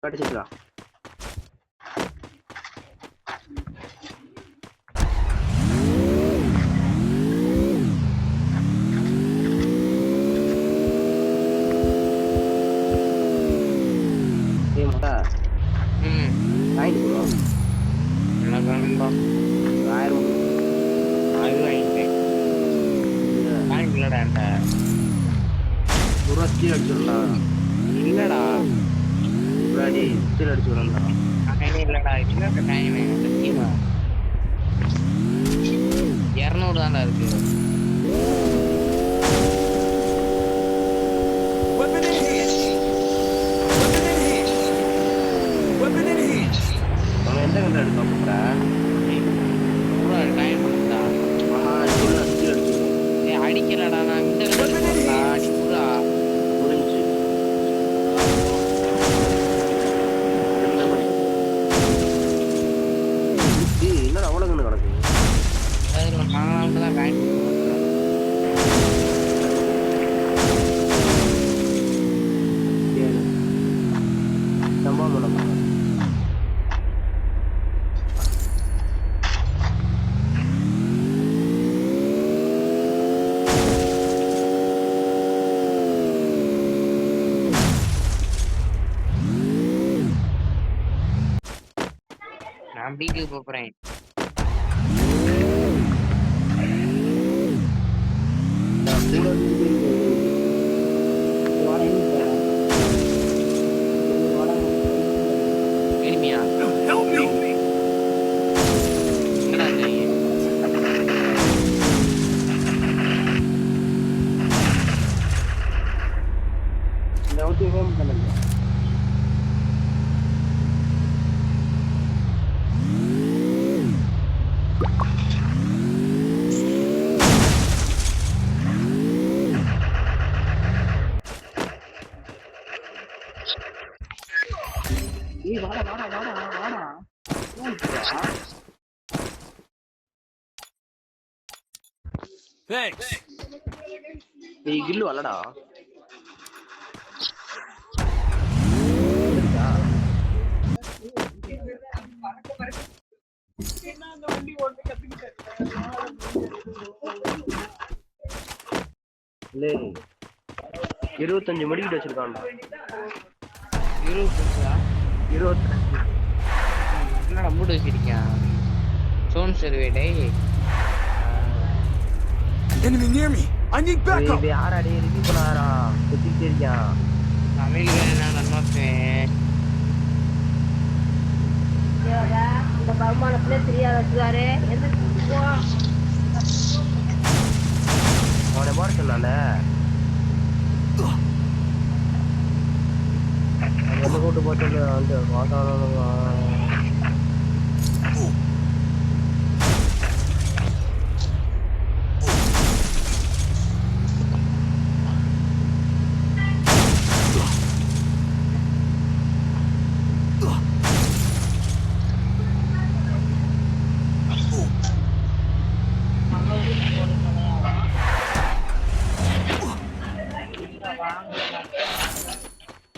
அடிச்சுக்கா. வாங்கிட்டு போடுவோம். எனக்கு வேணும்பா 1000 அது வாங்கிட்டேன். வாங்கிக்கலடா என்கிட்ட. ரூபா ஸ்டீல் அடிச்சுடலாம். இல்லடா முன்னாடி ஸ்டீல் அடிச்சு விடலாம். காயினே இல்லடா. இல்ல காயினே சத்தியமா 200 தான்டா இருக்கு. அவன் எந்த கண்ட எடுக்க போற? காயின் பண்ணுடா. ஸ்டீல் அடிச்சு ஏய் அடிக்கலடா. நான் இந்த கண்ட எடுக்கறேன்டா. அடி புறா முடிஞ்சு. என்னடா அவ்வளோ கண்ணு கிடக்கு? நாங்களாம் தான் காயின் பண்ணுவோம். சம்பவம் பண்ண நான் வீட்டுக்கு போறேன். எனிமியா இந்த அவுட்டி ஹோம் பண்ணுங்க. Thanks. ஏய் கில்லு வரலடா. இல்லை 25 மணிக்கிட்டு வச்சிருக்கான்டா. 25 என்னடா மூடு வச்சிருக்கேன். சோன் சர்வே டேய். Enemy near me. I need backup. இது யாராடி ரிவ்யூ பண்ணாரா? சுத்திட்டே இருக்கான். தமிழ்ல நான் நல்லாப்பேன். ஏடா இந்த பர்மானத்துல தெரியாத வச்சுக்காரு. எந்த போ அவனை போட சொன்னால வந்து கூட்டு போட்டு வந்து வாதாரம்.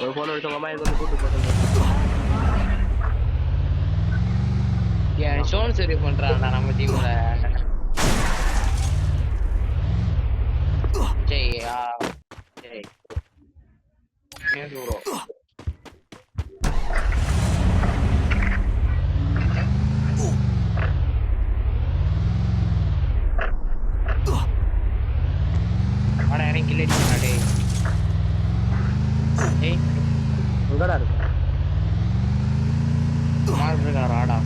ஒரு போன் எடுத்து உங்க அம்மா எனக்கு வந்து கூட்டு போட்டு ஏன் சோன் சர்வே பண்றான்டா நம்ம டீம்ல. ஜெயா ஜெய் ப்ரோ. ஆனா எனக்கு கில் அடிச்சாடே. ஏய் எங்கடா இருக்கு? மார் இருக்காரா ஆடா.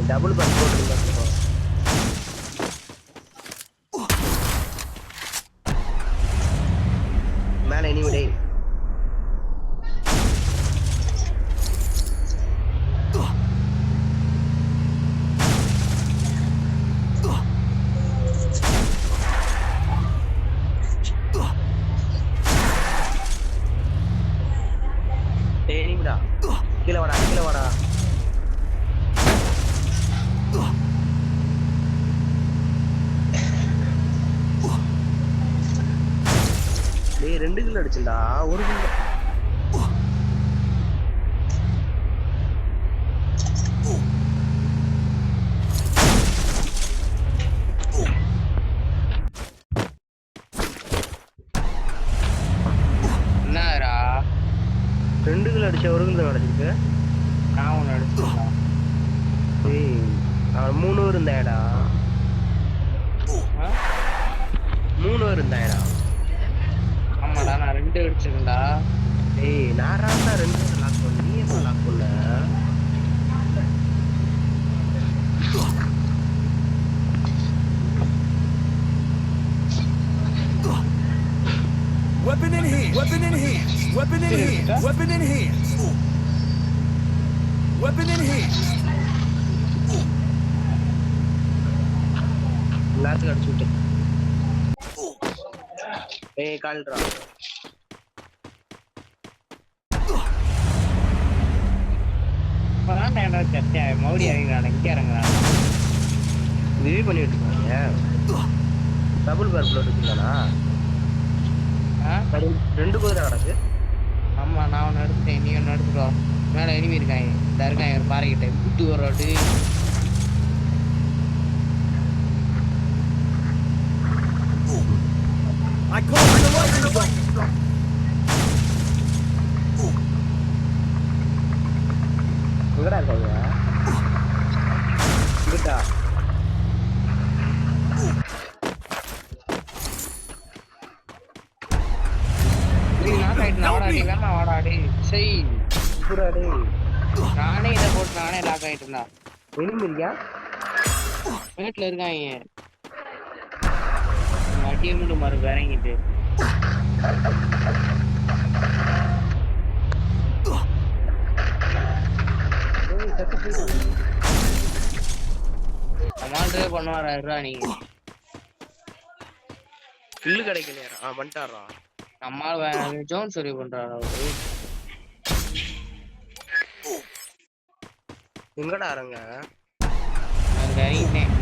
டபுள் பஸ் போட்டுருந்தா மேலே இனி விடே. டேய், நீ விடா. கீழே வாடா, கீழே வாடா. ஏய், எனிமிடா. கீழே வாடா, கீழே வாடா. கீழே வாடா, கீழே வாடா. கீழே வாடா, கீழே வாடா. கீழே வாடா, கீழே வாடா. கீழே வாடா, கீழே வாடா. டேய் 2 கில் அடிச்சேன்டா 1 கில் என்னடா 2 கில் அடிச்ச 1 கில் நடந்துருக்கு நான் ஒன்று அடிச்சுடா டேய் அவன் 3 பேர் இருந்தாயடா 3 பேர் இருந்தாயடா ஆமாடா நான் 2 அடிச்சிருக்கேன்டா டேய் நான் 2 பேர் லாக் பண்ண நீ எப்ப லாக் பண்ண Weapon in hand. Weapon in hand. Weapon in hand. Weapon in hand. Weapon in hand. எல்லாத்துக்கும் அடிச்சு விட்டு ஏய் கால்றா இப்பதான் என்ன சத்தியா மறுபடியும் இறங்குறான் இங்கே இறங்குறான் ரிவ்யூ பண்ணிட்டு இருக்காங்க டபுள் பேர் ப்ளோட் இருக்குங்களா ரெண்டு குதிரை கிடக்கு ஆமா நான் ஒன்று எடுத்துட்டேன் நீ ஒன்று எடுத்துக்கோ மேலே எனிமி இருக்காங்க இந்த இருக்காங்க ஒரு பாறைக்கிட்ட விட்டு வரோட்டு I call for the lightning zone. எங்கடா இருக்காங்க இங்கிட்டா வாடாடி வேணா வாடாடி செய் புறாடே நானே இதை போட்டு நானே லாக் ஆகிட்டு இருந்தா எனிமி இருக்கியா வீட்டில் இருக்காங்க வட்டியை மட்டும் மறு இறங்கிட்டு கமாண்டரே பண்ணுவாரா நீங்க கில்லு கிடைக்கலையா பண்ணிட்டாரா நம்மால் ஜோன் சரி பண்றாரு அவரு எங்கடா அரங்க அங்க இறங்கிட்டேன்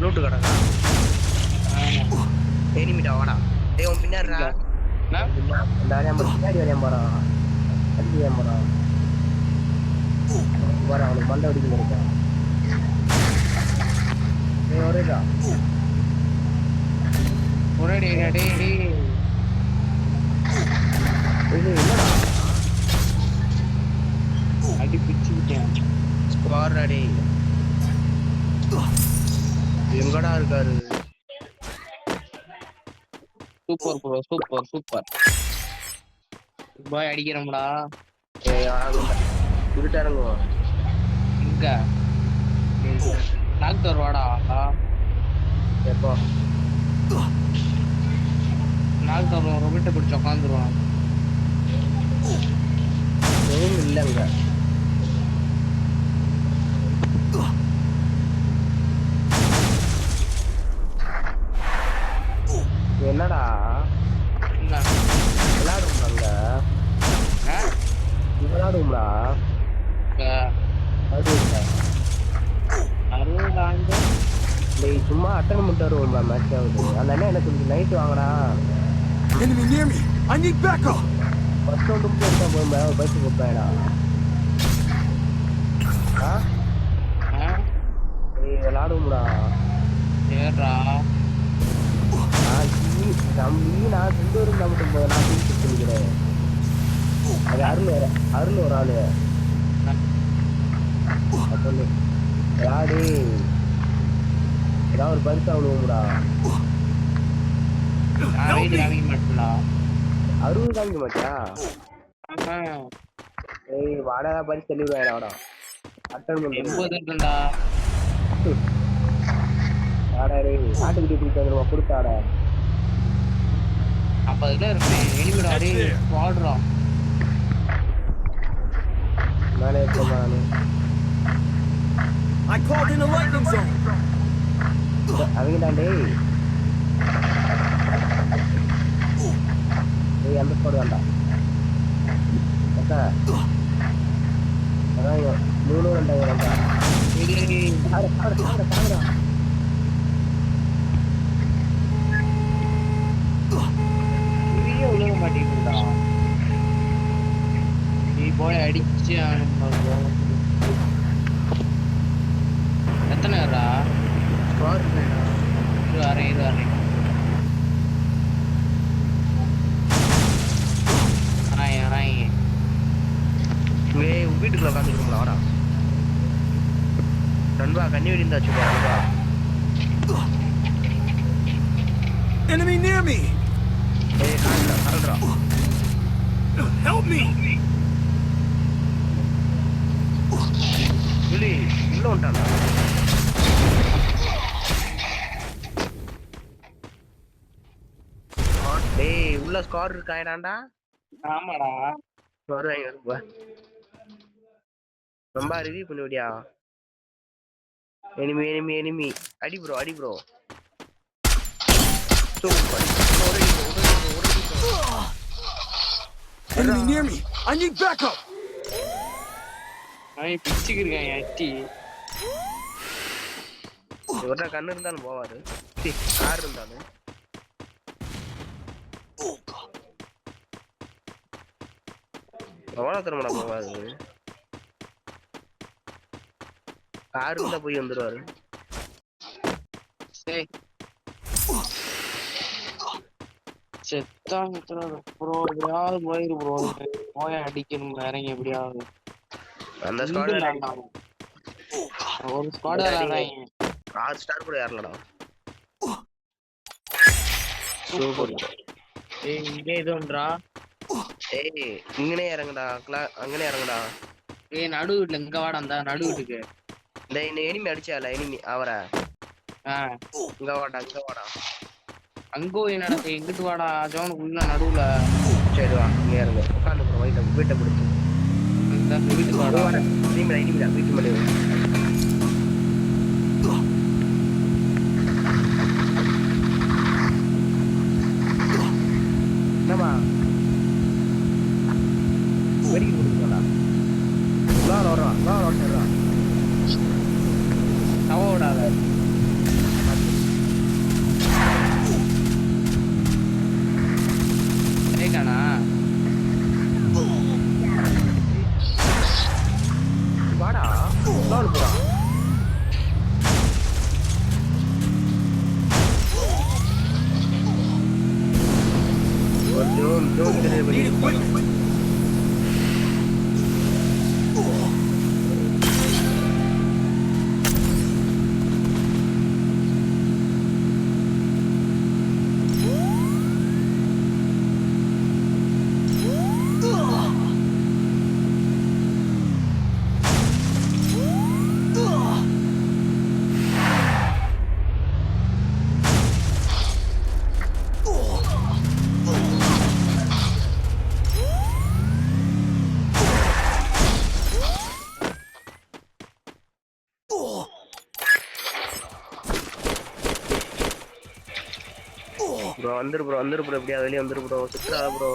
லூட்டு கடக்கா எனிமிடா வாடா டேய் உன் பின்னாடிடா இந்த ஆரியா பின்னாடி வரையா போறான் அடி வரையா போறான் வர அவனுக்கு மண்டை அடிக்க இருக்கா டேய் ஒரேடா ஒரேடி டேய் டேய் இது என்னடா அடி பிச்சுக்கிட்டேன் ஸ்குவாட் டேய் எங்கடா இருக்காரு சூப்பர் ப்ரோ சூப்பர் சூப்பர் பாய் அடிக்கிறோம்டா ஏய் இருட்டா இறங்குவோம் இங்க டாக்டர் வாடா எப்போ டாக்டர் ஒரு வீட்டை பிடிச்சி உட்காந்துருவான் எதுவும் இல்லைங்க என்னடா என்ன விளையாடும்ல விளையாடும்லா அறுபது டேய் சும்மா அட்டன் பண்ணிட்டு வருவோம்ல மேட்ச் ஆகுது அந்த அண்ணன் எனக்கு கொஞ்சம் நைட்டு வாங்கடா Enemy near me. I need backup. First round மட்டும் எடுத்தா போய் பைக் கொடுப்பேடா டேய் விளையாடும்டா சரிடா நான் 2 பேரும் தான் மட்டும் போய் நான் டீம் பண்ணிக்கிறேன் அது அருள் ஒரு ஆளு சொல்லு விளையாடு ஏதாவது ஒரு பரிசு ஆகணும்டா நான் வீடு காமிக்க மாட்டேன்டா 60 காமிக்க மாட்டியா ஆமா ஏய் வாடா பரிசு சொல்லிடுவாடா அட்டன் பண்ணு 80 இருக்குண்டா வாடா டேய் ஆட்டுக்குட்டி பிடிச்சாங்க கொடுத்தாடா 50 கிலோ இருப்பேன் எலிமிடா டேய் வாடுறா மேலே இருக்க நானு I called in the lightning zone. அவங்க தான் டேய் டேய் அந்த ஸ்குவாட் வேண்டாம் அக்கா அதான் 3 2 வேண்டாம் போய் அடிச்சு ஆகணும். எத்தனை பேரா? இது வரேன். வரேன். வீட்டுக்குள்ள உட்காந்துருக்கோம்ல வாடா. நண்பா கண்ணி வெடி இருந்தாச்சு நண்பா. Enemy near me. ஏய் கால்றா. Help me. விழி உள்ள வந்துட்டான்டா. டேய் உள்ள ஸ்கார் இருக்காயடாண்டா. ஆமாடா. வருவாங்க. ரொம்ப ரிவ்யூ பண்ணிவிடியா? எனிமி அடி bro. Enemy near me. I need backup. நான் பிச்சுக்கு இருக்கேன் அட்டி. இவர்ட்ட கண்ணு இருந்தாலும் போவாரு. கார் இருந்தாலும். எவ்வளோ திறமடா போவாரு. கார் இருந்தா போய் வந்துருவாரு. சரி செத்தான் ப்ரோ. எப்படியாவது போயிரு ப்ரோ. போய் அடிக்கணும் இறங்கி எப்படியாவது. அந்த ஸ்குவாட் ஒரு ஸ்குவாட் விளையாடுறாங்க. 6 ஸ்டார் கூட ஏறலடா. சூப்பர். ஏய் இங்க இதுன்றா. ஏய் இங்கனே இறங்குடா. அங்கனே இறங்குடா. ஏய் நடு வீட்ல இங்க வாடா. அந்த நடு வீட்டுக்கு இந்த எனிமி அடிச்சால எனிமி அவரை. இங்க வாடா. அங்கோ என்னடா எங்கிட்டு வாடா. ஜோனுக்குள்ள நடுவுல. சரி வா இங்க இறங்கு. உட்காந்து ப்ரோ வீட்டை பிடிச்சி இந்த வீட்டுக்கு வாடா. இனிமிடா வீட்டு மேலே. என்னம்மா வெடிக்க கொடுத்துடா. வா தவோடாத கேக்கானா வாடா. போடா. Zone delivery. வந்துரு ப்ரோ எப்படியா வெளியே வந்துரு bro. Suthra bro.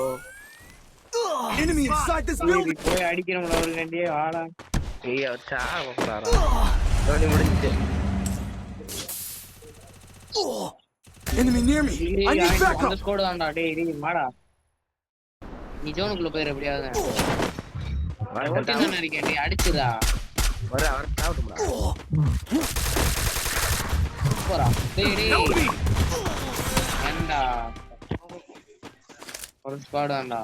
Enemy inside this building. போய் அடிக்கிறோம்ல ஒரு கண்டியே வாடா. ஏய் அச்சா போறாரா. ஓடி முடிஞ்சிச்சு. Enemy near me. I need backup. அந்த ஸ்குவாட் தான்டா. டேய் மாடா. நீ ஜோனுக்குள்ள போயிரு எப்படியாவது. ஓகே நான் இருக்கேன். டேய் அடிச்சுடா. வர அவர் சாவுடுடா. போடா. டேய் ஏண்டா ஒரு ஸ்குவாட் தான்டா.